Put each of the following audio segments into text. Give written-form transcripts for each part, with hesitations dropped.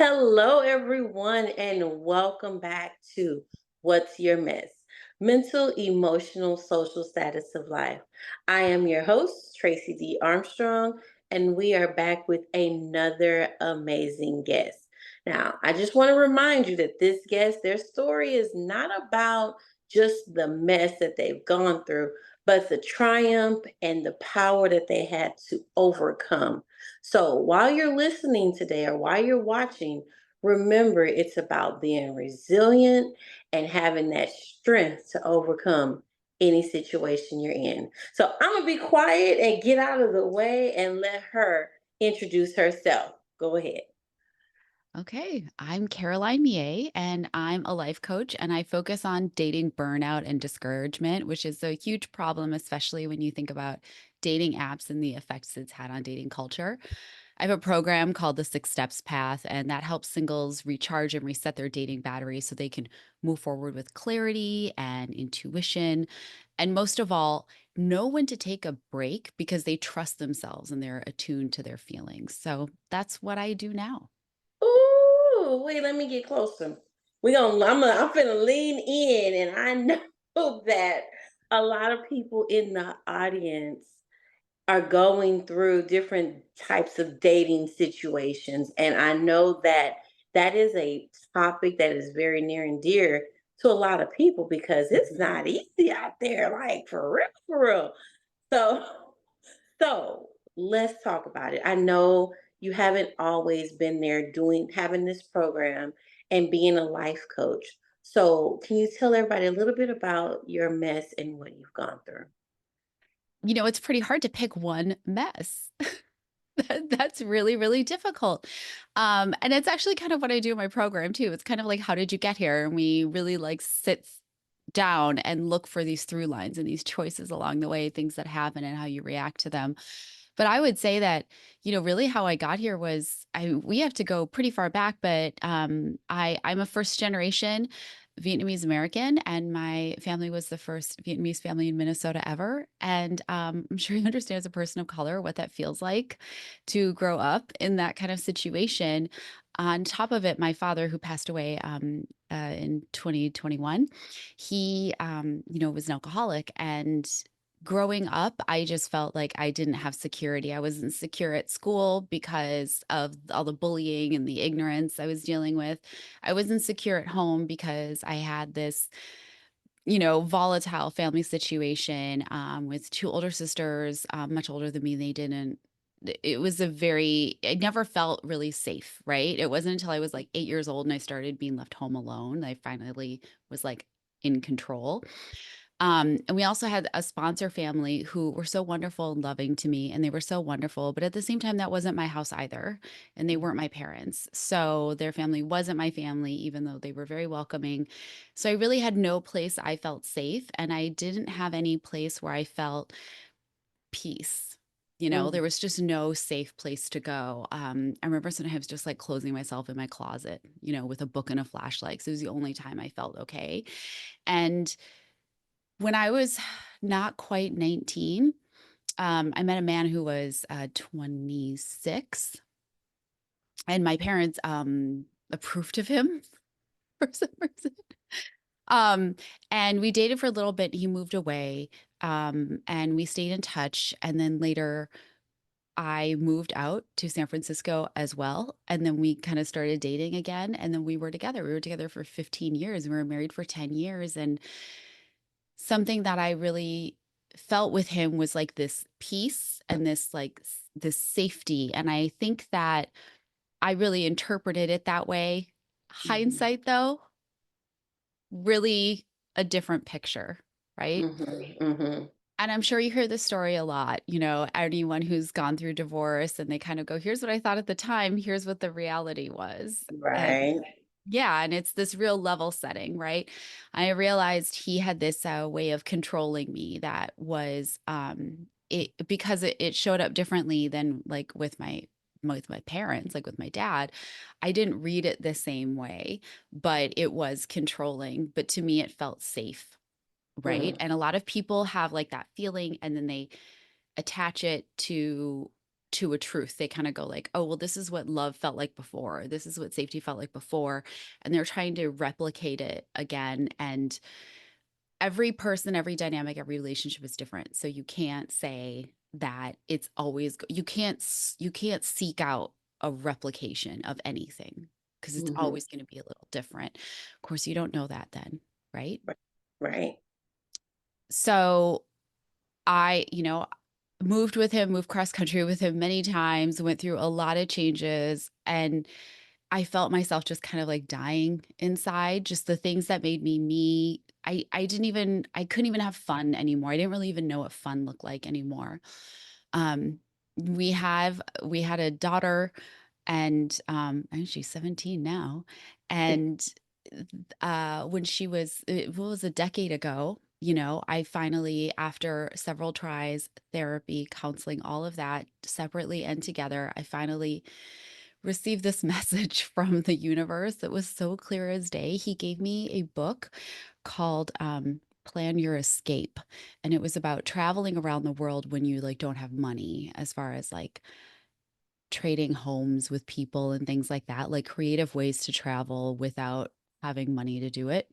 Hello, everyone, and welcome back to What's Your Mess? Mental, emotional, social status of life. I am your host, Tracey D. Armstrong, and we are back with another amazing guest. Now, I just want to remind you that this guest, their story is not about just the mess that they've gone through, but the triumph and the power that they had to overcome. So while you're listening today or while you're watching, remember it's about being resilient and having that strength to overcome any situation you're in. So I'm going to be quiet and get out of the way and let her introduce herself. Go ahead. Okay, I'm Caroline Millet, and I'm a life coach, and I focus on dating burnout and discouragement, which is a huge problem, especially when you think about dating apps and the effects it's had on dating culture. I have a program called the Six Steps Path, and that helps singles recharge and reset their dating battery so they can move forward with clarity and intuition. And most of all, know when to take a break because they trust themselves and they're attuned to their feelings. So that's what I do now. Ooh, wait, let me get closer. I'm finna lean in, and I know that a lot of people in the audience are going through different types of dating situations. And I know that that is a topic that is very near and dear to a lot of people because it's not easy out there, like for real, for real. So, so let's talk about it. I know you haven't always been there having this program and being a life coach. So, can you tell everybody a little bit about your mess and what you've gone through? It's pretty hard to pick one mess. That's really, really difficult. And it's actually kind of what I do in my program too. It's kind of like, how did you get here? And we really like down and look for these through lines and these choices along the way, things that happen and how you react to them. But I would say that, really how I got here was we have to go pretty far back, but I'm a first generation Vietnamese American, and my family was the first Vietnamese family in Minnesota ever. And I'm sure you understand as a person of color what that feels like to grow up in that kind of situation. On top of it, my father, who passed away in 2021, he, was an alcoholic. And growing up, I just felt like I didn't have security. I wasn't secure at school because of all the bullying and the ignorance I was dealing with. I wasn't secure at home because I had this, volatile family situation with two older sisters, much older than me. They didn't. It was I never felt really safe, right? It wasn't until I was like 8 years old and I started being left home alone that I finally was like in control. And we also had a sponsor family who were so wonderful and loving to me, and they were so wonderful. But at the same time, that wasn't my house either, and they weren't my parents. So their family wasn't my family, even though they were very welcoming. So I really had no place I felt safe, and I didn't have any place where I felt peace. Mm. There was just no safe place to go. I remember sometimes just like closing myself in my closet, with a book and a flashlight. 'Cause it was the only time I felt okay. And when I was not quite 19, I met a man who was 26, and my parents approved of him for some reason. Um, and we dated for a little bit. He moved away, and we stayed in touch. And then later, I moved out to San Francisco as well. And then we kind of started dating again. And then we were together. We were together for 15 years. We were married for 10 years. And something that I really felt with him was like this peace and this this safety. And I think that I really interpreted it that way. Mhm. Hindsight, though, really a different picture, right? Mhm. Mhm. And I'm sure you hear this story a lot, anyone who's gone through divorce and they kind of go, here's what I thought at the time, here's what the reality was. And Right. yeah, and it's this real level setting, right? I realized he had this way of controlling me that was it because it showed up differently than like with my parents, like with my dad. I didn't read it the same way, but it was controlling. But to me, it felt safe, right? Mm. And a lot of people have like that feeling and then they attach it to to a truth. They kind of go like, oh, well, this is what love felt like before. This is what safety felt like before. And they're trying to replicate it again. And every person, every dynamic, every relationship is different. So you can't say that it's always, you can't seek out a replication of anything because it's Mhm. always going to be a little different. Of course, you don't know that then, right? Right. Right. So I, moved with him, moved cross country with him many times, went through a lot of changes, and I felt myself just kind of like dying inside. Just the things that made me me. I couldn't even have fun anymore. I didn't really even know what fun looked like anymore. Um, we had a daughter, and I think she's 17 now. And when she was, what was a decade ago, I finally, after several tries, therapy, counseling, all of that separately and together, I finally received this message from the universe that was so clear as day. He gave me a book called Plan Your Escape. And it was about traveling around the world when you like don't have money, as far as like trading homes with people and things like that, like creative ways to travel without having money to do it.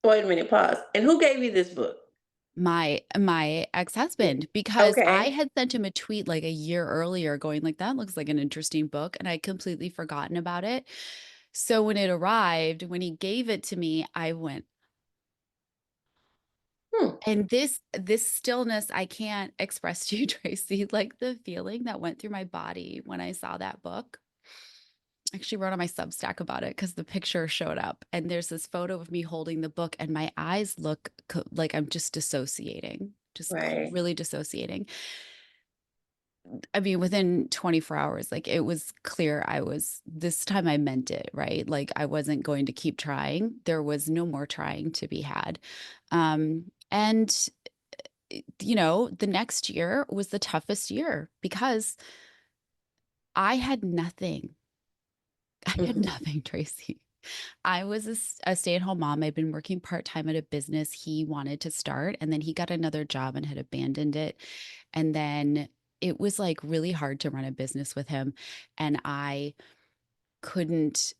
Wait a minute, pause. And who gave you this book? My ex-husband, because I Okay. had sent him a tweet like a year earlier going like, "That looks like an interesting book," and I'd completely forgotten about it. So when it arrived, when he gave it to me, I went, Hmm. and this stillness I can't express to you, Tracy, like the feeling that went through my body when I saw that book. I actually wrote on my Substack about it because the picture showed up, and there's this photo of me holding the book, and my eyes look like I'm just dissociating, just Right. really dissociating. I mean, within 24 hours, like it was clear this time I meant it, right? Like I wasn't going to keep trying. There was no more trying to be had. And, the next year was the toughest year because I had nothing. I had Mhm. nothing, Tracy. I was a stay-at-home mom. I'd been working part-time at a business he wanted to start, and then he got another job and had abandoned it. And then it was like really hard to run a business with him. And couldn't,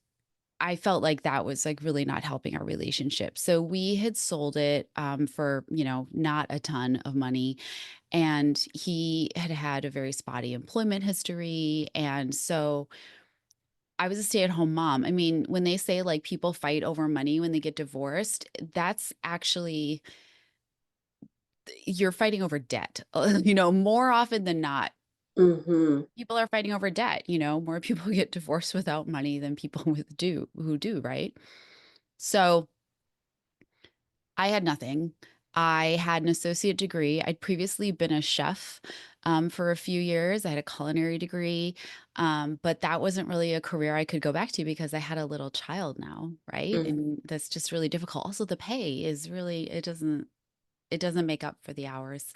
I felt like that was like really not helping our relationship. So we had sold it for, not a ton of money. And he had had a very spotty employment history. And so I was a stay-at-home mom. I mean, when they say like people fight over money when they get divorced, that's actually you're fighting over debt. More often than not, Mhm. people are fighting over debt. More people get divorced without money than people who do, right? So I had nothing. I had an associate degree. I'd previously been a chef for a few years. I had a culinary degree, but that wasn't really a career I could go back to because I had a little child now, right? Mhm. And that's just really difficult. Also, the pay is really it doesn't make up for the hours.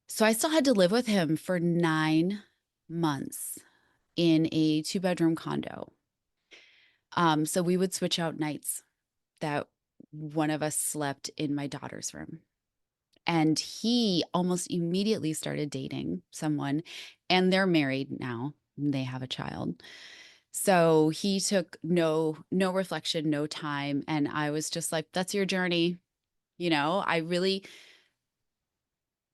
So I still had to live with him for 9 months in a two-bedroom condo. So we would switch out nights that one of us slept in my daughter's room. And he almost immediately started dating someone, and they're married now. And they have a child. So he took no reflection, no time, and I was just like, that's your journey. I really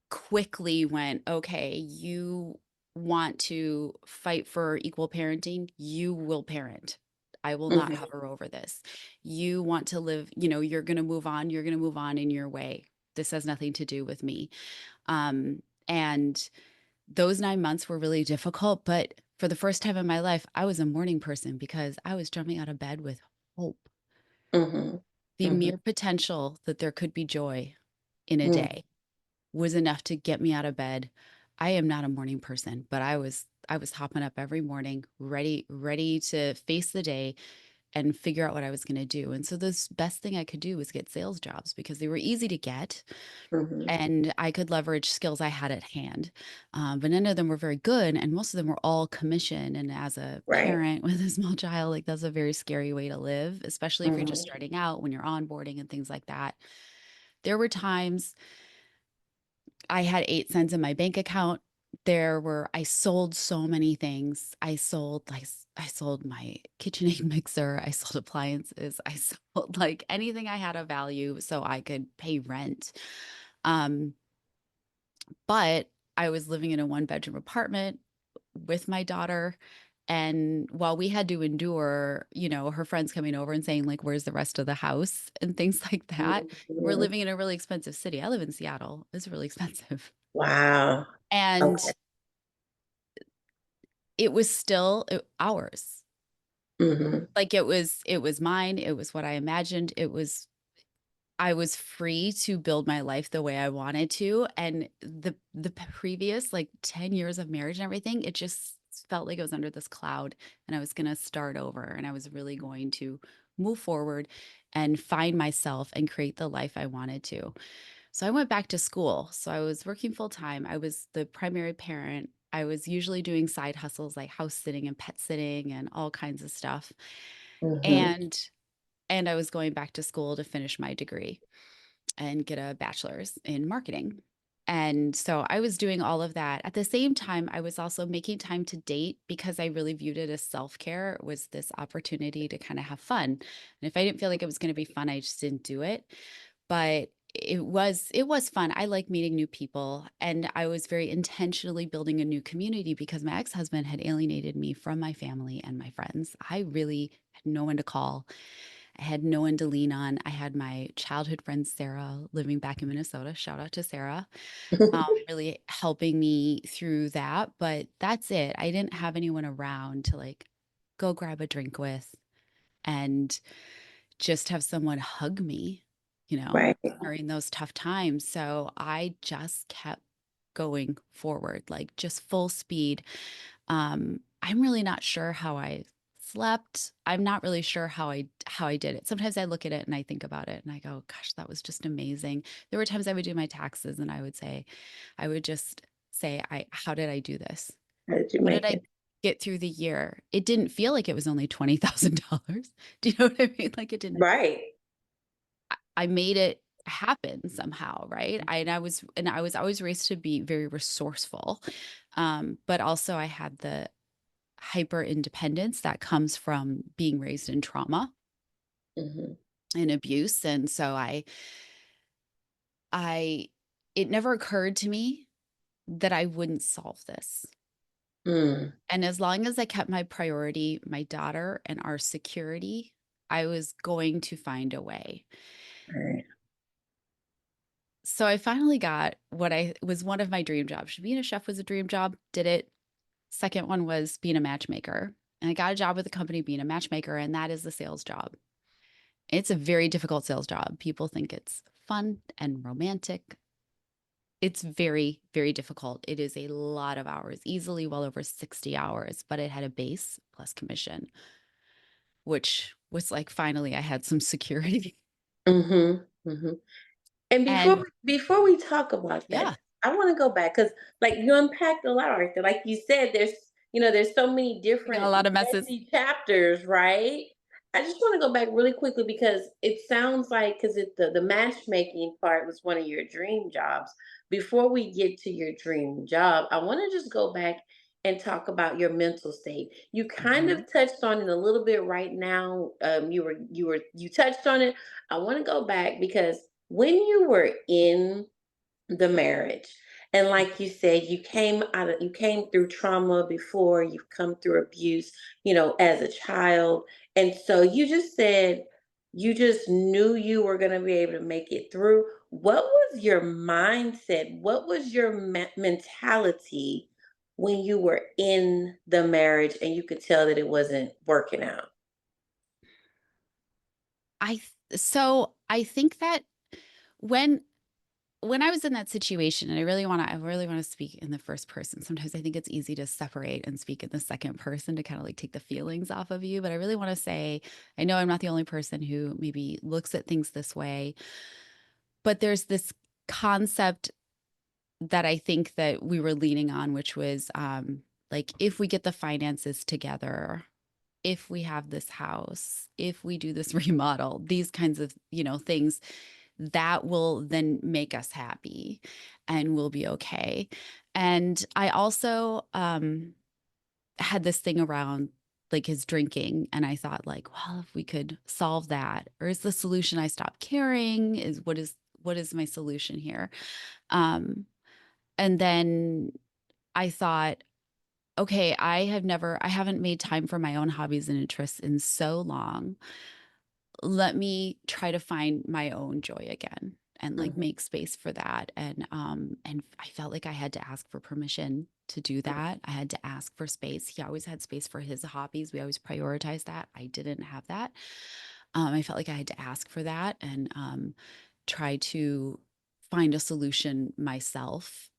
quickly went, okay, you want to fight for equal parenting, you will parent. I will not Mhm. hover over this. You want to live, you're going to move on in your way. This has nothing to do with me. And those 9 months were really difficult, but for the first time in my life, I was a morning person because I was jumping out of bed with hope, Mhm. the Mhm. mere potential that there could be joy in a Mhm. day was enough to get me out of bed. I am not a morning person, but I was hopping up every morning, ready to face the day and figure out what I was going to do. And so the best thing I could do was get sales jobs because they were easy to get Mhm. and I could leverage skills I had at hand. But none of them were very good, and most of them were all commission. And as a Right. parent with a small child, like that's a very scary way to live, especially if you're just Mhm. starting out when you're onboarding and things like that. There were times I had 8 cents in my bank account. I sold so many things. I sold my KitchenAid mixer, I sold appliances, I sold like anything I had of value so I could pay rent. Um, but I was living in a one-bedroom apartment with my daughter, and while we had to endure, her friends coming over and saying like, "Where's the rest of the house?" and things like that, we're Mhm. living in a really expensive city. I live in Seattle. It's really expensive. Wow. Okay. And it was still ours. Mhm. Like, it was mine, it was what I imagined, I was free to build my life the way I wanted to, and the previous, like, 10 years of marriage and everything, it just felt like it was under this cloud, and I was gonna start over, and I was really going to move forward and find myself and create the life I wanted to. So I went back to school. So I was working full time. I was the primary parent. I was usually doing side hustles like house sitting and pet sitting and all kinds of stuff. Mhm. And and I was going back to school to finish my degree and get a bachelor's in marketing. And so I was doing all of that. At the same time, I was also making time to date because I really viewed it as self-care. It was this opportunity to kind of have fun. And if I didn't feel like it was going to be fun, I just didn't do it. But it was fun. I like meeting new people, and I was very intentionally building a new community because my ex-husband had alienated me from my family and my friends. I really had no one to call. I had no one to lean on. I had my childhood friend Sarah living back in Minnesota. Shout out to Sarah, really helping me through that. But that's it. I didn't have anyone around to like go grab a drink with and just have someone hug me, Right. during those tough times. So I just kept going forward, like just full speed. I'm really not sure how I slept. I'm not really sure how I did it. Sometimes I look at it and I think about it and I go, gosh, that was just amazing. There were times I would do my taxes and I would just say, how did I do this? How did you How did make I it? get through the year? It didn't feel like it was only $20,000. Do you know what I mean? Like it didn't Right. I made it happen somehow, right? I was always raised to be very resourceful. But also I had the hyper independence that comes from being raised in trauma Mhm. and abuse. And so I it never occurred to me that I wouldn't solve this. Mm. And as long as I kept my priority, my daughter and our security, I was going to find a way. Right. So I finally got what I was one of my dream jobs. Being a chef was a dream job, did it. Second one was being a matchmaker. And I got a job with a company being a matchmaker, and that is the sales job. It's a very difficult sales job. People think it's fun and romantic. It's very, very difficult. It is a lot of hours, easily well over 60 hours, but it had a base plus commission, which was like finally I had some security. Mhm. Mhm. And And before we talk about yeah, that, I want to go back because like you unpacked a lot right there. Like you said, there's so many I got a different lot of messes. messy chapters, right? I just want to go back really quickly because it sounds like because the matchmaking part was one of your dream jobs. Before we get to your dream job, I want to just go back and talk about your mental state. You kind of Mhm. touched on it a little bit right now. You touched on it. I want to go back because when you were in the marriage and like you said you came through trauma before, you've come through abuse, as a child, and so you just said you just knew you were going to be able to make it through. What was your mindset? What was your mentality when you were in the marriage and you could tell that it wasn't working out? I think that when when I was in that situation, and I really want to speak in the first person. Sometimes I think it's easy to separate and speak in the second person to kind of like take the feelings off of you. But I really want to say, I know I'm not the only person who maybe looks at things this way, but there's this concept that I think that we were leaning on, which was like if we get the finances together, if we have this house, if we do this remodel, these kinds of, things that will then make us happy and we'll be okay. And I also had this thing around like his drinking, and I thought like, well, if we could solve that, or is the solution I stop caring? Is what is my solution here? Um and then I thought, okay, I haven't made time for my own hobbies and interests in so long. Let me try to find my own joy again and like Mhm. make space for that. And I felt like I had to ask for permission to do that. I had to ask for space. He always had space for his hobbies. We always prioritized that. I didn't have that. I felt like I had to ask for that and try to find a solution myself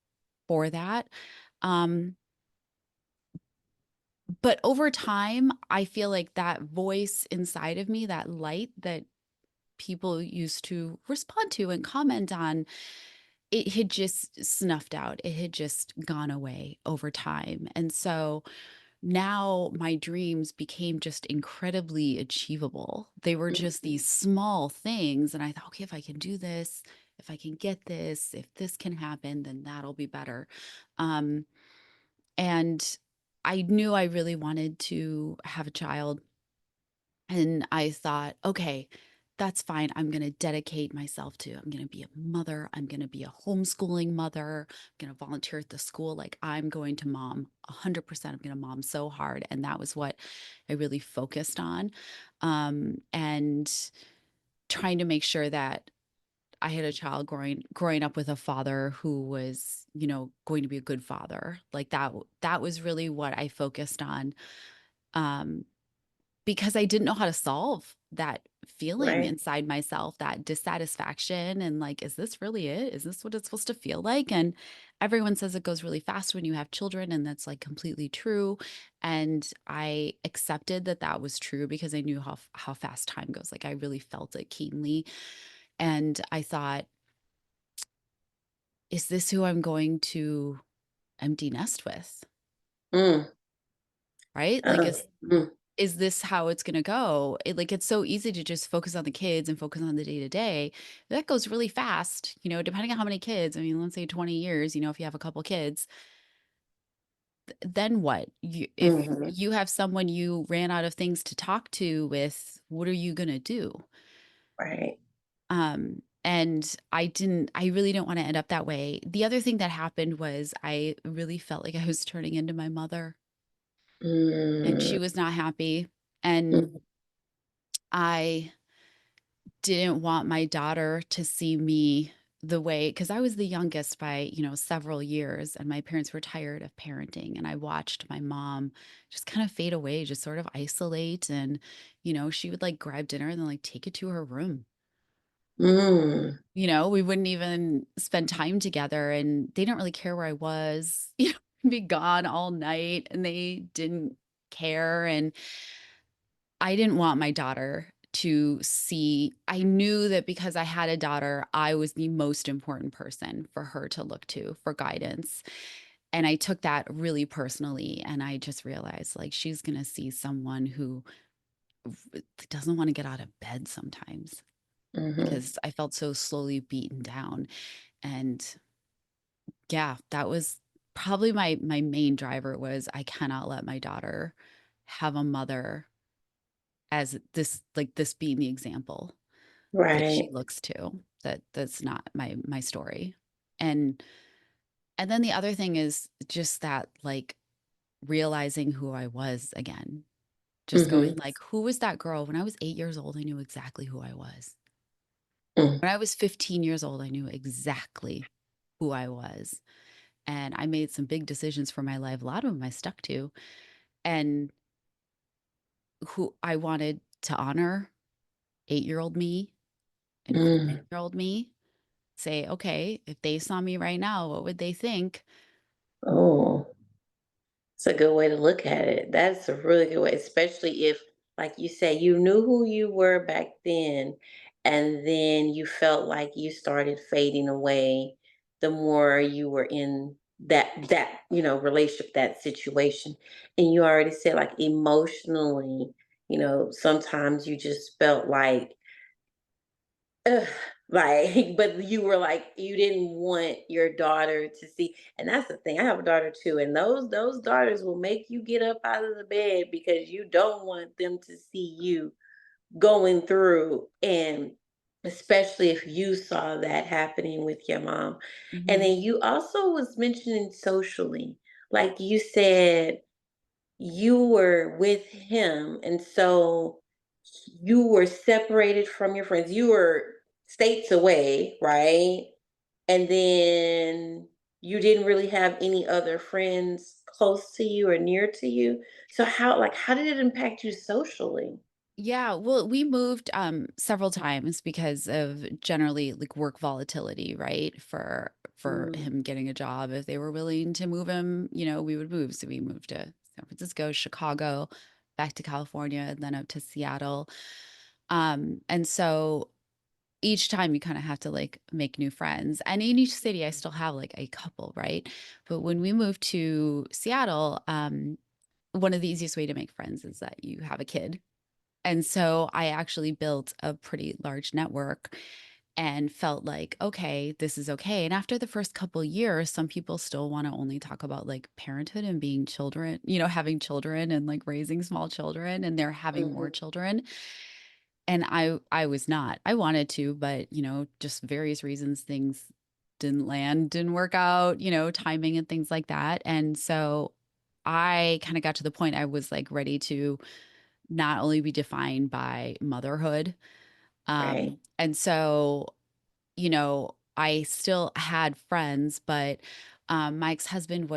for that. Um, but over time, I feel like that voice inside of me, that light that people used to respond to and comment on, it had just snuffed out. It had just gone away over time. And so now my dreams became just incredibly achievable. They were just these small things. And I thought, okay, if I can do this, if I can get this, if this can happen, then that'll be better. Um, and I knew I really wanted to have a child. And I thought, okay, that's fine. I'm going to dedicate myself to, I'm going to be a mother. I'm going to be a homeschooling mother. I'm going to volunteer at the school. Like I'm going to mom 100%. I'm going to mom so hard. And that was what I really focused on. And trying to make sure that I had a child growing up with a father who was, going to be a good father. Like that was really what I focused on. Um, because I didn't know how to solve that feeling Right. inside myself, that dissatisfaction, and like, is this really it? Is this what it's supposed to feel like? And everyone says it goes really fast when you have children, and that's like completely true. And I accepted that that was true because I knew how fast time goes. Like I really felt it keenly, and I thought, is this who I'm going to empty nest with? Mm. Right? Like, Uh, mm. is this how it's gonna go? It's so easy to just focus on the kids and focus on the day to day. That goes really fast, depending on how many kids. I mean, let's say 20 years, if you have a couple kids, then what? If Mhm. you have someone you ran out of things to talk to with, what are you gonna do? Right. And I really don't want to end up that way. The other thing that happened was I really felt like I was turning into my mother, and Mm. she was not happy. And Mhm. I didn't want my daughter to see me the way, because I was the youngest by, several years, and my parents were tired of parenting. And I watched my mom just kind of fade away, just sort of isolate. And, she would like grab dinner and then like take it to her room. Mm. We wouldn't even spend time together, and they didn't really care where I was, be gone all night, and they didn't care. And I didn't want my daughter to see. I knew that because I had a daughter, I was the most important person for her to look to for guidance. And I took that really personally. And I just realized like she's going to see someone who doesn't want to get out of bed sometimes, Mhm. because I felt so slowly beaten down. And yeah, that was probably my main driver, was I cannot let my daughter have a mother as this being the example that she Right. looks to. That's not my story. And then the other thing is just that, like, realizing who I was again. Just going Mhm. like, who was that girl? When I was 8 years old, I knew exactly who I was. Mm. When I was 15 years old, I knew exactly who I was. And I made some big decisions for my life. A lot of them I stuck to. And who I wanted to honor, 8-year-old me and Mm. 15-year-old me. Say, okay, if they saw me right now, what would they think? Oh. It's a good way to look at it. That's a really good way, especially if, like you say, you knew who you were back then, and then you felt like you started fading away the more you were in that relationship, that situation. And you already said like emotionally, sometimes you just felt like, ugh, Like, but you were like, you didn't want your daughter to see, and that's the thing. I have a daughter too, and those daughters will make you get up out of the bed because you don't want them to see you going through, and especially if you saw that happening with your mom. And Mhm. then you also was mentioning socially, like you said you were with him, and so you were separated from your friends. You were states away, right? And then you didn't really have any other friends close to you or near to you. So how did it impact you socially? Yeah, well, we moved several times because of generally like work volatility, right? For Mm, him getting a job. If they were willing to move him, we would move. So we moved to San Francisco, Chicago, back to California, and then up to Seattle. And so each time you kind of have to like make new friends. And in each city, I still have like a couple, right? But when we moved to Seattle, one of the easiest way to make friends is that you have a kid, and so I actually built a pretty large network and felt like, okay, this is okay. And after the first couple years, some people still want to only talk about like parenthood and being children, having children and like raising small children, and they're having more mhm, children. And I was not. I wanted to, but just various reasons things didn't land, didn't work out, timing and things like that. And so I kind of got to the point I was like ready to not only be defined by motherhood. right. And so, I still had friends, but my ex-husband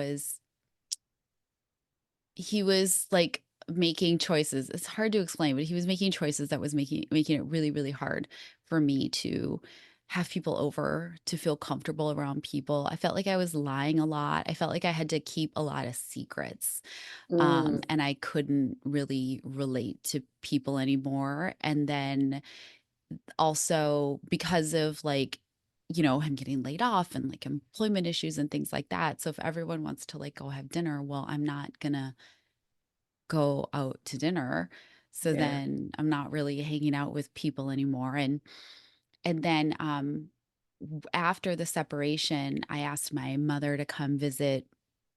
he was like making choices. It's hard to explain, but he was making choices that was making it really, really hard for me to have people over, to feel comfortable around people. I felt like I was lying a lot. I felt like I had to keep a lot of secrets. Mm, And I couldn't really relate to people anymore. And then also because of like, him getting laid off and like employment issues and things like that. So if everyone wants to like go have dinner, well, I'm not gonna go out to dinner. So yeah. then I'm not really hanging out with people anymore. And then after the separation, I asked my mother to come visit.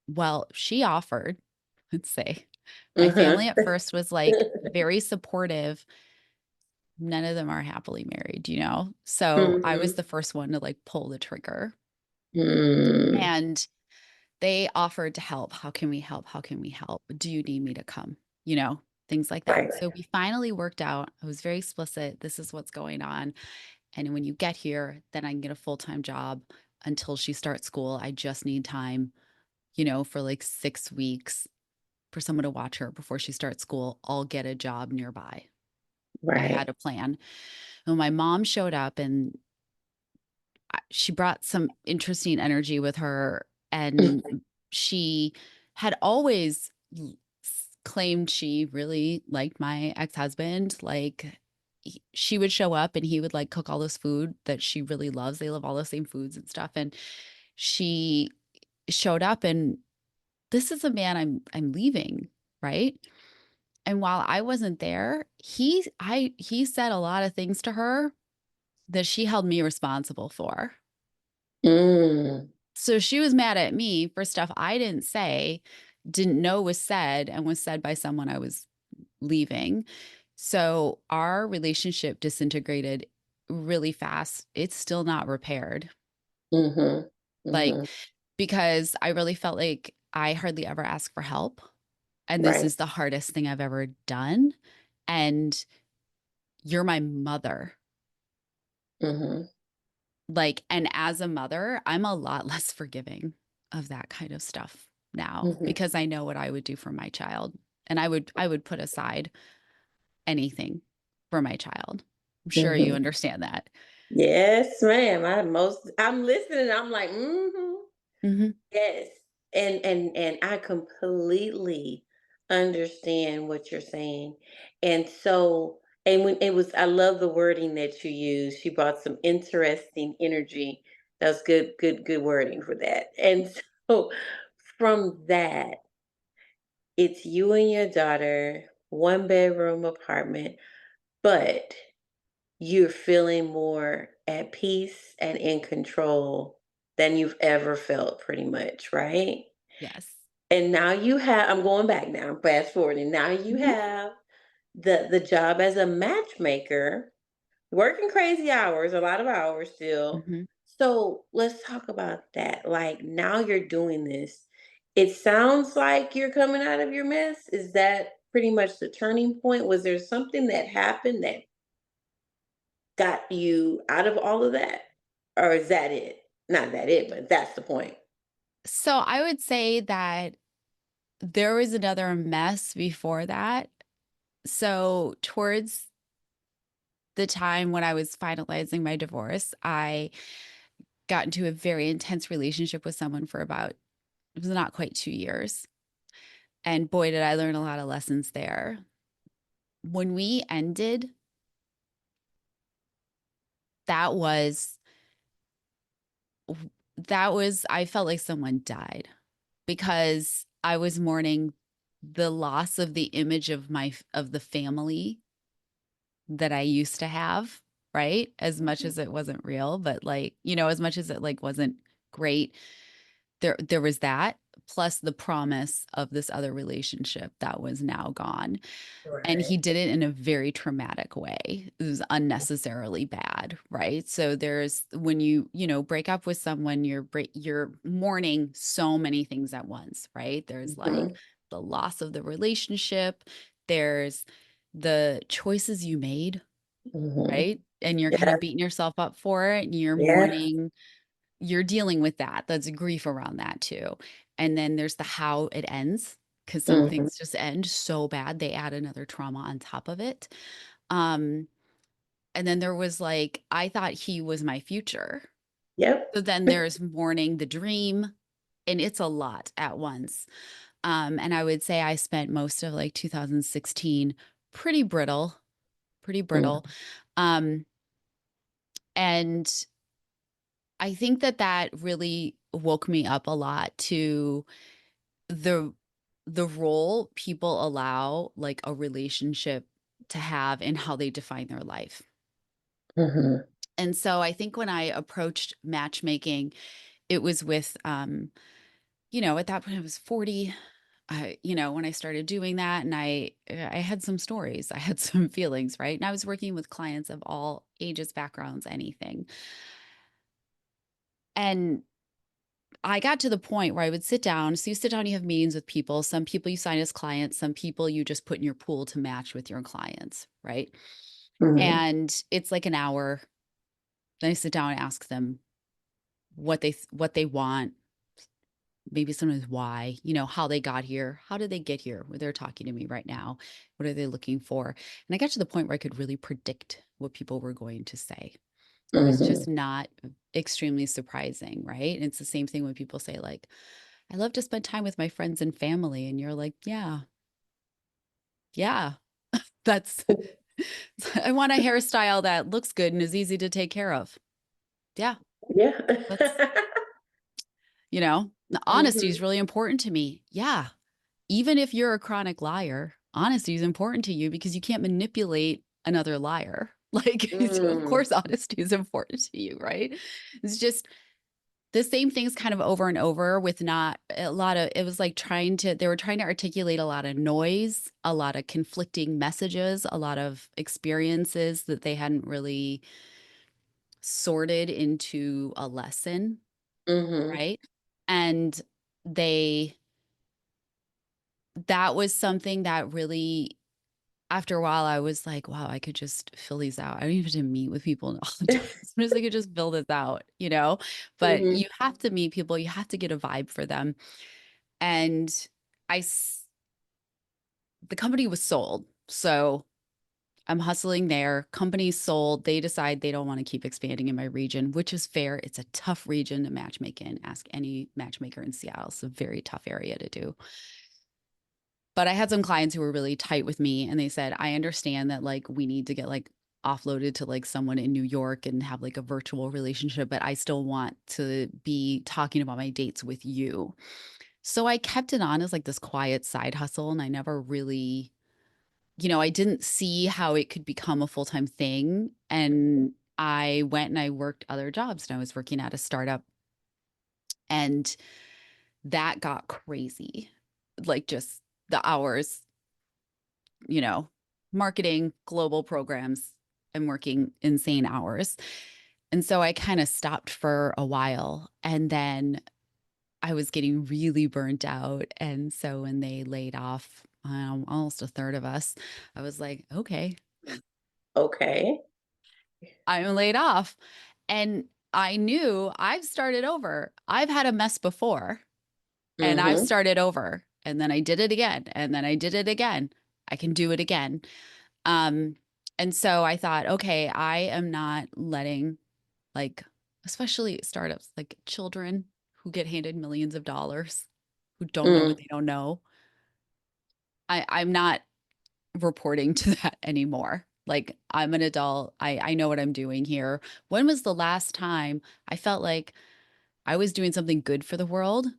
Well, she offered, let's say. My Uh-huh. family at first was like very supportive. None of them are happily married, So I was Mhm. the first one to like pull the trigger. Mm, And they offered to help. How can we help? How can we help? Do you need me to come? Things like that. right, So we finally worked out. I was very explicit. This is what's going on. And when you get here, then I can get a full-time job until she starts school. I just need time, for like 6 weeks for someone to watch her before she starts school. I'll get a job nearby. I right, had a plan. When my mom showed up and she brought some interesting energy with her, and she had always claimed she really liked my ex-husband. Like she would show up and he would like cook all this food that she really loves. They love all the same foods and stuff. And she showed up, and this is a man I'm leaving, right? And while I wasn't there, he said a lot of things to her that she held me responsible for. mm, So she was mad at me for stuff I didn't say, didn't know was said, and was said by someone I was leaving. So our relationship disintegrated really fast. It's still not repaired. mhm, Like, mhm, because I really felt like I hardly ever ask for help. And this right, is the hardest thing I've ever done. And you're my mother. mhm, Like, and as a mother, I'm a lot less forgiving of that kind of stuff now mhm, because I know what I would do for my child. And I would put aside anything for my child. I'm sure you mhm. understand that. Yes, ma'am. I'm listening. I'm like, Mhm. yes. And I completely understand what you're saying. And so, and when it was, I love the wording that you used. She brought some interesting energy. That's good wording for that. And so from that, it's you and your daughter, one bedroom apartment, but you're feeling more at peace and in control than you've ever felt, pretty much, right? Yes. And now you have, I'm going back now, fast forwarding. Now you Mhm. have the job as a matchmaker, working crazy hours, a lot of hours still. Mhm. So let's talk about that. Like now you're doing this. It sounds like you're coming out of your mess. Is that pretty much the turning point? Was there something that happened that got you out of all of that? Or is that it? Not that it, but that's the point. So I would say that there was another mess before that. So towards the time when I was finalizing my divorce, I got into a very intense relationship with someone for about, it was not quite 2 years. And boy, did I learn a lot of lessons there. When we ended, that was, I felt like someone died because I was mourning the loss of the image of of the family that I used to have, right? As much as it wasn't real, but like, as much as it like wasn't great, there was that plus the promise of this other relationship that was now gone. And Right. he did it in a very traumatic way. It was unnecessarily bad, right? So there's when break up with someone, you're mourning so many things at once, right? There's like Mhm. the loss of the relationship, there's the choices you made, Mhm. right? And you're kind Yeah. of beating yourself up for it, and you're Yeah. mourning, you're dealing with that. That's grief around that too. And then there's the how it ends, because some Mhm. things just end so bad, they add another trauma on top of it. Um, and then there was like, I thought he was my future. Yep. So then there's mourning the dream, and it's a lot at once. And I would say I spent most of like 2016 pretty brittle, pretty brittle. Mhm. Um, and I think that that really woke me up a lot to the the role people allow like a relationship to have in how they define their life. Mhm. And so I think when I approached matchmaking, it was with at that point I was 40. When I started doing that, and I had some stories, I had some feelings, right? And I was working with clients of all ages, backgrounds, anything. And I got to the point where I would sit down. So you sit down, you have meetings with people. Some people you sign as clients, some people you just put in your pool to match with your clients, right? Mhm. And it's like an hour. Then I sit down and ask them what they want, maybe sometimes why, how they got here. How did they get here? Where they're talking to me right now. What are they looking for? And I got to the point where I could really predict what people were going to say. It was Mhm. just not extremely surprising, right? And it's the same thing when people say like, I love to spend time with my friends and family. And you're like, yeah, yeah, that's, I want a hairstyle that looks good and is easy to take care of. Yeah, Yeah. that's, the honesty is Mhm. really important to me. Yeah. Even if you're a chronic liar, honesty is important to you because you can't manipulate another liar. Like, of Mm. course, honesty is important to you, right? It's just, the same things kind of over and over with not a lot of, it was like they were trying to articulate a lot of noise, a lot of conflicting messages, a lot of experiences that they hadn't really sorted into a lesson, Mhm. right? And they, that was something that really, after a while, I was like, wow, I could just fill these out. I don't even have to meet with people all the time. Sometimes I could just fill this out. But Mhm. you have to meet people, you have to get a vibe for them. And I s the company was sold, so I'm hustling there. Company's sold. They decide they don't wanna keep expanding in my region, which is fair. It's a tough region to matchmake in. Ask any matchmaker in Seattle. It's a very tough area to do. But I had some clients who were really tight with me, and they said, "I understand that, like, we need to get, like, offloaded to, like, someone in New York and have, like, a virtual relationship, but I still want to be talking about my dates with you." So I kept it on as, like, this quiet side hustle, and I never really I didn't see how it could become a full-time thing. And I went and I worked other jobs, and I was working at a startup, and that got crazy. Like, just the hours, you know, marketing, global programs, and working insane hours. And so I kind of stopped for a while, and then I was getting really burnt out. And so when they laid off almost a third of us, I was like, okay, Okay. I'm laid off. And I knew I've started over. I've had a mess before, and I've Mm-hmm. started over. And then I did it again. And then I did it again. I can do it again. Um, and so I thought, okay, I am not letting, like, especially startups, like children who get handed millions of dollars, who don't know what Mm, they don't know. I'm not reporting to that anymore. Like, I'm an adult. I know what I'm doing here. When was the last time I felt like I was doing something good for the world? It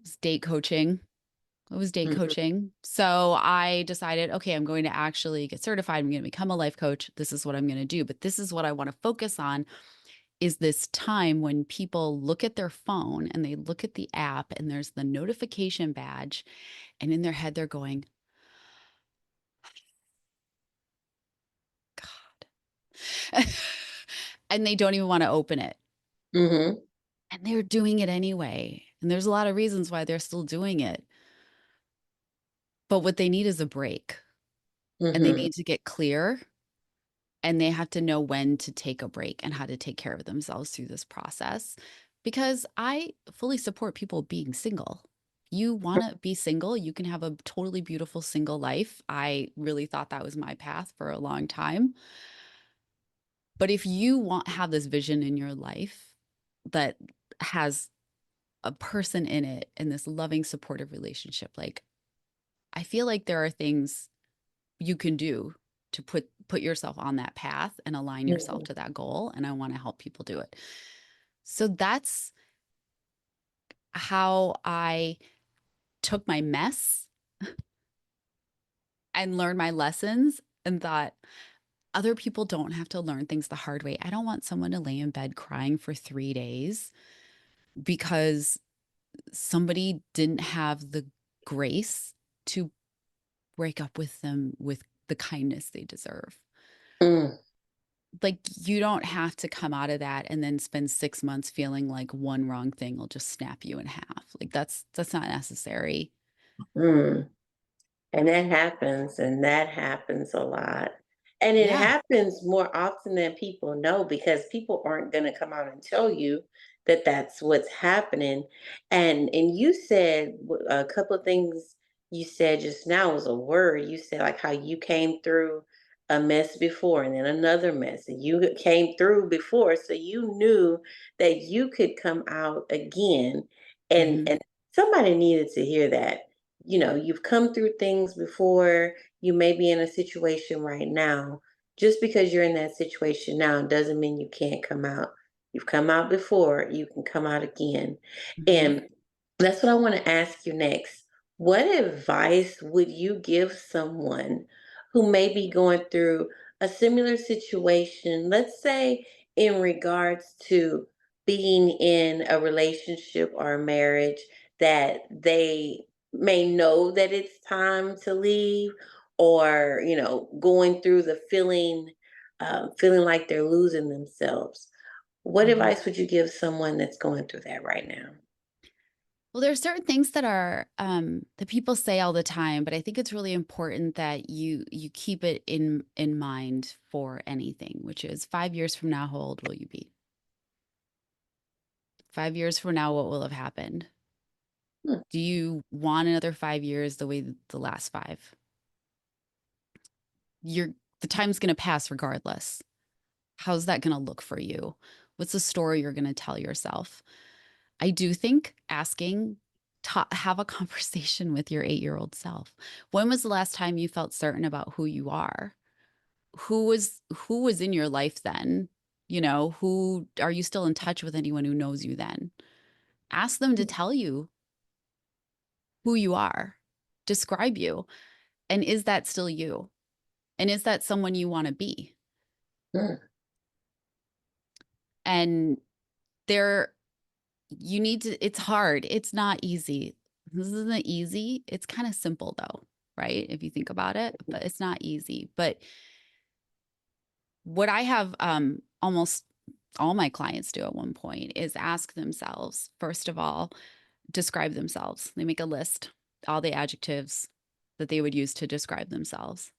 was date coaching. It was date mhm, coaching. So I decided, okay, I'm going to actually get certified. I'm going to become a life coach. This is what I'm going to do. But this is what I want to focus on, is this time when people look at their phone and they look at the app and there's the notification badge, and in their head they're going, God. And they don't even want to open it. mhm, And they're doing it anyway. And there's a lot of reasons why they're still doing it. But what they need is a break, and they mhm, need to get clear, and they have to know when to take a break and how to take care of themselves through this process. Because I fully support people being single. You want to be single, you can have a totally beautiful single life. I really thought that was my path for a long time. But if you want have this vision in your life that has a person in it, and this loving, supportive relationship, like, I feel like there are things you can do to put yourself on that path and align yourself mhm, to that goal, and I want to help people do it. So that's how I took my mess and learned my lessons, and thought, other people don't have to learn things the hard way. I don't want someone to lay in bed crying for 3 days because somebody didn't have the grace to break up with them with the kindness they deserve. mm, Like, you don't have to come out of that and then spend 6 months feeling like one wrong thing will just snap you in half. Like, that's not necessary. mm. And that happens a lot. And it Yeah. happens more often than people know because people aren't going to come out and tell you that that's what's happening. And you said a couple of things you said just now was a word. You said like how you came through a mess before and then another mess, and you came through before, so you knew that you could come out again. And Mhm. and somebody needed to hear that. You've come through things before. You may be in a situation right now. Just because you're in that situation now doesn't mean you can't come out. You've come out before, you can come out again. Mhm. And that's what I want to ask you next. What advice would you give someone who may be going through a similar situation, let's say in regards to being in a relationship or a marriage that they may know that it's time to leave, or going through the feeling like they're losing themselves? What Mhm. advice would you give someone that's going through that right now? Well, there are certain things that are that people say all the time, but I think it's really important that you keep it in mind for anything, which is 5 years from now, how old will you be? 5 years from now, what will have happened? Hmm. Do you want another 5 years the way the last 5? You're The time's going to pass regardless. How's that going to look for you? What's the story you're going to tell yourself? I do think asking, have a conversation with your 8-year-old self. When was the last time you felt certain about who you are? Who was in your life then? Who are you still in touch with? Anyone who knows you then? Ask them to tell you who you are, describe you. And is that still you? And is that someone you want to be? Mm, And there, you need to, it's hard. It's not easy. This isn't easy. It's kind of simple though, right? If you think about it, but it's not easy. But what I have almost all my clients do at one point is ask themselves, first of all, describe themselves. They make a list, all the adjectives that they would use to describe themselves.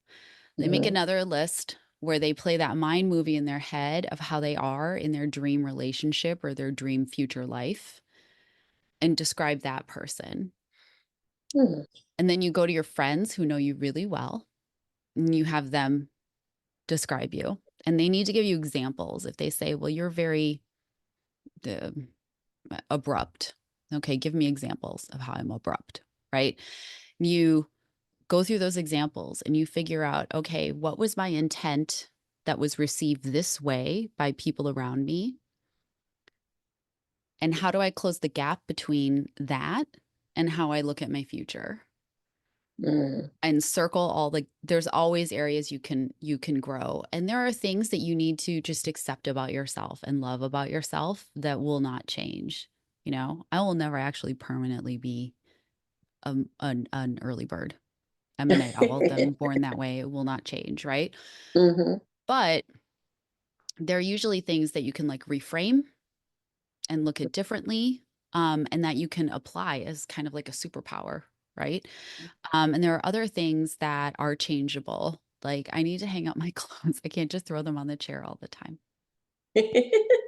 They make mhm, another list where they play that mind movie in their head of how they are in their dream relationship or their dream future life and describe that person. mm, And then you go to your friends who know you really well and you have them describe you. And they need to give you examples. If they say, well, you're very uh, abrupt. Okay, give me examples of how I'm abrupt, right? You go through those examples and you figure out, okay, what was my intent that was received this way by people around me? And how do I close the gap between that and how I look at my future? mm, And circle all the there's always areas you can grow. And there are things that you need to just accept about yourself and love about yourself that will not change. You know, I will never actually permanently be an early bird. I'm a night owl. I'm born that way. It will not change, right? mhm, But there are usually things that you can like reframe and look at differently, and that you can apply as kind of like a superpower, right? And there are other things that are changeable. Like I need to hang out my clothes. I can't just throw them on the chair all the time.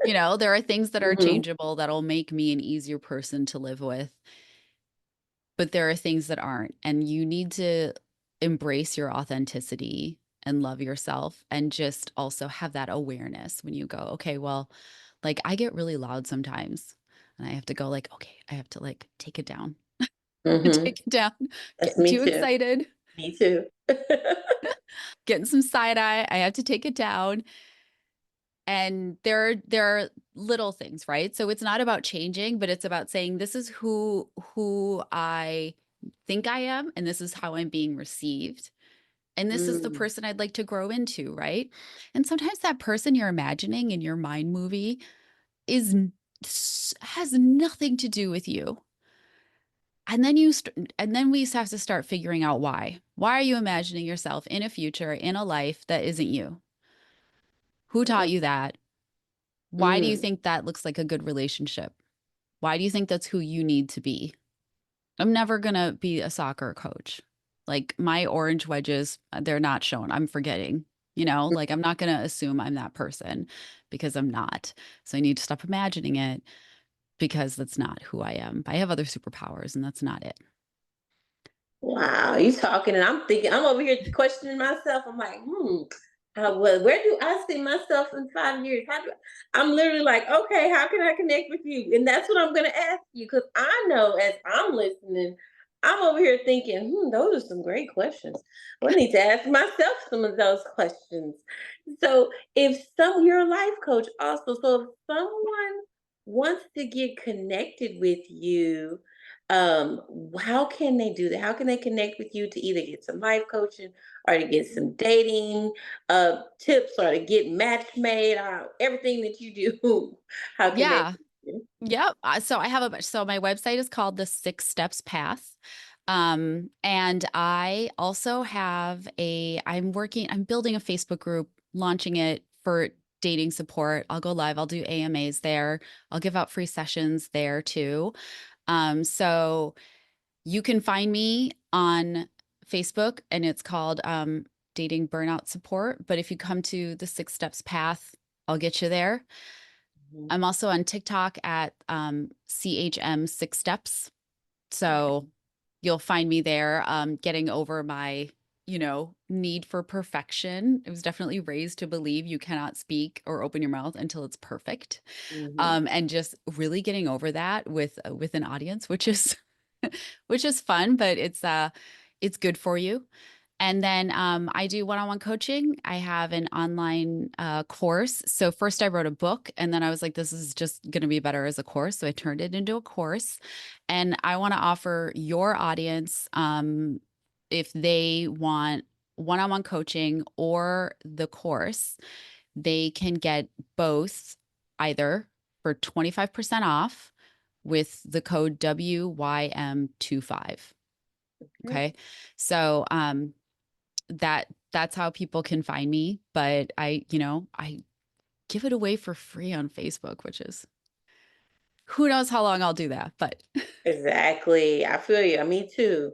You know, there are things that are mhm. changeable that'll make me an easier person to live with, but there are things that aren't. And you need to embrace your authenticity and love yourself and just also have that awareness when you go, okay, well, like I get really loud sometimes and I have to go like, okay, I have to like take it down, Mhm. take it down, That's getting me too too. excited, Me too. getting some side eye. I have to take it down. And there are little things, right? So it's not about changing, but it's about saying this is who I think I am and this is how I'm being received. And this is the Mm, person I'd like to grow into, right? And sometimes that person you're imagining in your mind movie is has nothing to do with you. And then and then we have to start figuring out why. Why are you imagining yourself in a future, in a life that isn't you? Who taught you that? Why do you mm. think that looks like a good relationship? Why do you think that's who you need to be? I'm never going to be a soccer coach. Like my orange wedges, they're not shown. I'm forgetting, you know, like I'm not going to assume I'm that person because I'm not. So I need to stop imagining it because that's not who I am. I have other superpowers and that's not it. Wow, you talking and I'm thinking, I'm over here questioning myself. I'm like, well, where do I see myself in 5 years? I'm literally like, okay, how can I connect with you? And that's what I'm going to ask you because I know as I'm listening, I'm over here thinking, those are some great questions. I need to ask myself some of those questions. So, if you're a life coach also, so if someone wants to get connected with you, um, how can they do that? How can they connect with you to either get some life coaching or to get some dating tips or to get match made, everything that you do? How can they? Yeah. Yep. So I have a bunch. So my website is called the 6 Steps Path. And I also have I'm building a Facebook group, launching it for dating support. I'll go live. I'll do AMAs there. I'll give out free sessions there too. So you can find me on Facebook and it's called Dating Burnout Support. But if you come to the 6 Steps Path, I'll get you there. Mhm. I'm also on TikTok at CHM 6 Steps. Okay. So you'll find me there, getting over my, need for perfection. I was definitely raised to believe you cannot speak or open your mouth until it's perfect. Mhm. And just really getting over that with an audience, which is which is fun, but it's good for you. And then I do one-on-one coaching. I have an online course. So first I wrote a book, and then I was like, this is just going to be better as a course. So I turned it into a course, and I want to offer your audience if they want one-on-one coaching or the course, they can get both either for 25% off with the code WYM25. Mhm. Okay. So that's how people can find me. But I give it away for free on Facebook, which is who knows how long I'll do that. But Exactly. I feel you. Me too.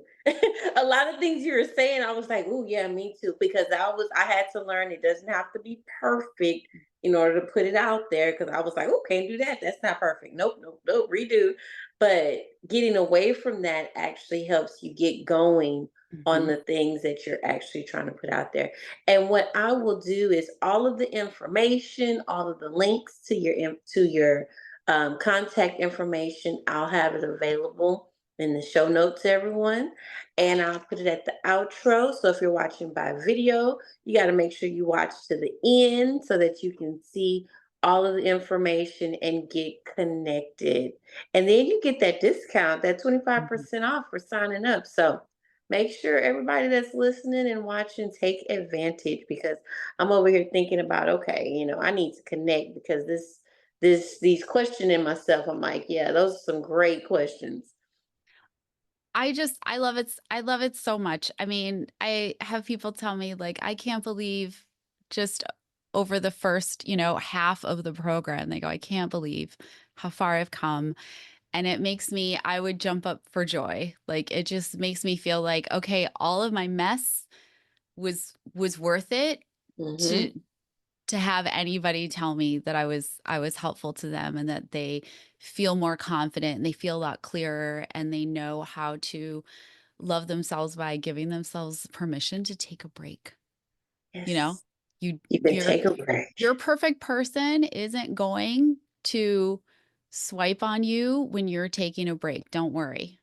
A lot of things you were saying, I was like, "Oh yeah, me too." Because I had to learn it doesn't have to be perfect in order to put it out there. Because I was like, "Oh, can't do that. That's not perfect. Nope, nope, nope. Redo." But getting away from that actually helps you get going on Mhm, the things that you're actually trying to put out there. And what I will do is all of the information, all of the links to your contact information. I'll have it available in the show notes, everyone. And I'll put it at the outro. So if you're watching by video, you got to make sure you watch to the end so that you can see all of the information and get connected. And then you get that discount, that mhm. 25% off for signing up. So make sure everybody that's listening and watching take advantage because I'm over here thinking about, okay, I need to connect because these questioning myself. I'm like, yeah, those are some great questions. I love it. I love it so much. I mean, I have people tell me like, I can't believe just over the first, half of the program, they go, I can't believe how far I've come. And it makes me, I would jump up for joy. Like it just makes me feel like, okay, all of my mess was worth it to Hmm. have anybody tell me that I was helpful to them and that they feel more confident and they feel a lot clearer and they know how to love themselves by giving themselves permission to take a break. You know, Yes, you you can your take a break. your perfect person isn't going to swipe on you when you're taking a break. Don't worry.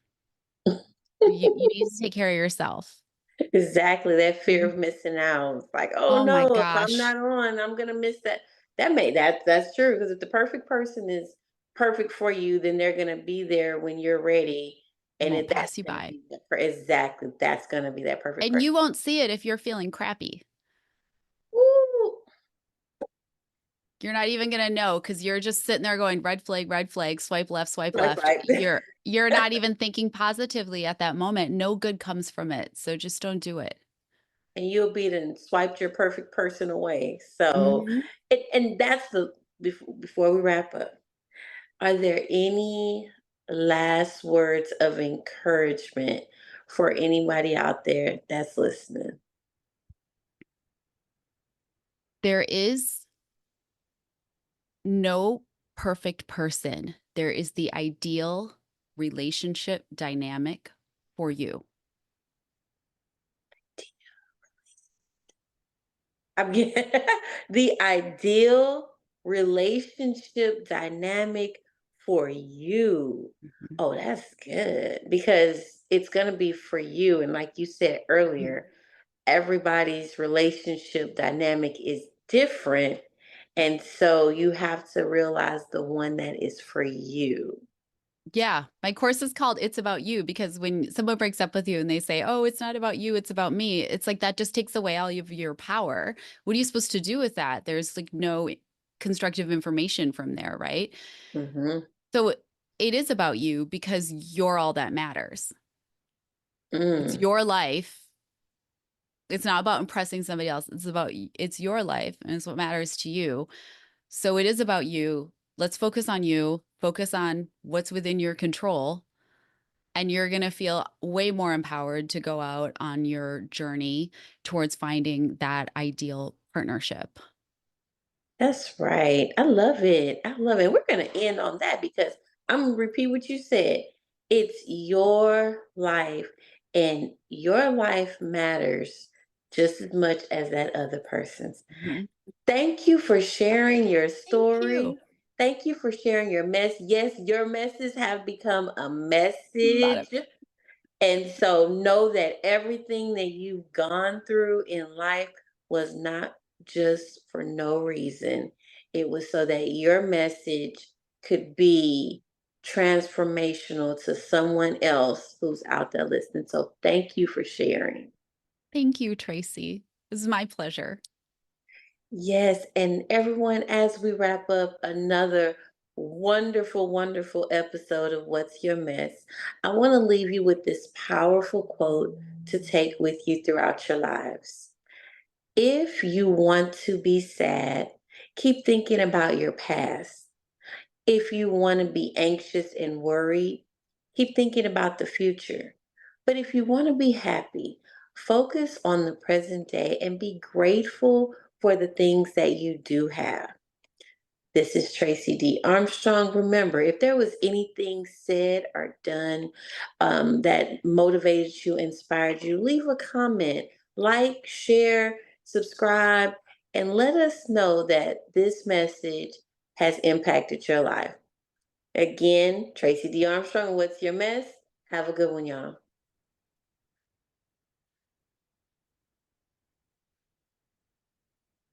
You need to take care of yourself. Exactly, that fear Mhm. of missing out. It's like, oh Oh my no, if I'm gosh. not on, I'm gonna miss that. That's true because if the perfect person is perfect for you, then they're gonna be there when you're ready, and Won't if that's pass you gonna by. be exactly that's gonna be that perfect And you person. won't see it if you're feeling crappy. Ooh, You're not even gonna know because you're just sitting there going red flag, swipe like left. right. You're not even thinking positively at that moment. No good comes from it. So just don't do it. And you'll be then swiped your perfect person away. So, Mhm. and that's before we wrap up. Are there any last words of encouragement for anybody out there that's listening? There is no perfect person. There is the ideal relationship dynamic for you. I'm getting the ideal relationship dynamic for you. Mhm. Oh, that's good because it's going to be for you. And like you said Mhm. earlier, everybody's relationship dynamic is different. And so you have to realize the one that is for you. Yeah, my course is called It's About You because when someone breaks up with you and they say, "Oh, it's not about you, it's about me." It's like that just takes away all of your power. What are you supposed to do with that? There's like no constructive information from there, right? Hmm. So it is about you because you're all that matters. It's Mm, your life. It's not about impressing somebody else. It's about it's your life and it's what matters to you. So it is about you. Let's focus on you. Focus on what's within your control and you're going to feel way more empowered to go out on your journey towards finding that ideal partnership. that's right. I love it. I love it. We're going to end on that because I'm going to repeat what you said. It's your life, and your life matters just as much as that other person's. Mhm. Thank you for sharing your Thank you. story. Thank you for sharing your mess. Yes, your messes have become a A lot of message. And so know that everything that you've gone through in life was not just for no reason. It was so that your message could be transformational to someone else who's out there listening. So thank you for sharing. Thank you, Tracy. This is my pleasure. Yes, and everyone, as we wrap up another wonderful, wonderful episode of What's Your Mess, I want to leave you with this powerful quote to take with you throughout your lives. If you want to be sad, keep thinking about your past. If you want to be anxious and worried, keep thinking about the future. But if you want to be happy, focus on the present day and be grateful for the things that you do have. This is Tracey D. Armstrong. Remember, if there was anything said or done that motivated you, inspired you, leave a comment, like, share, subscribe, and let us know that this message has impacted your life. Again, Tracey D. Armstrong, what's your mess? Have a good one, y'all.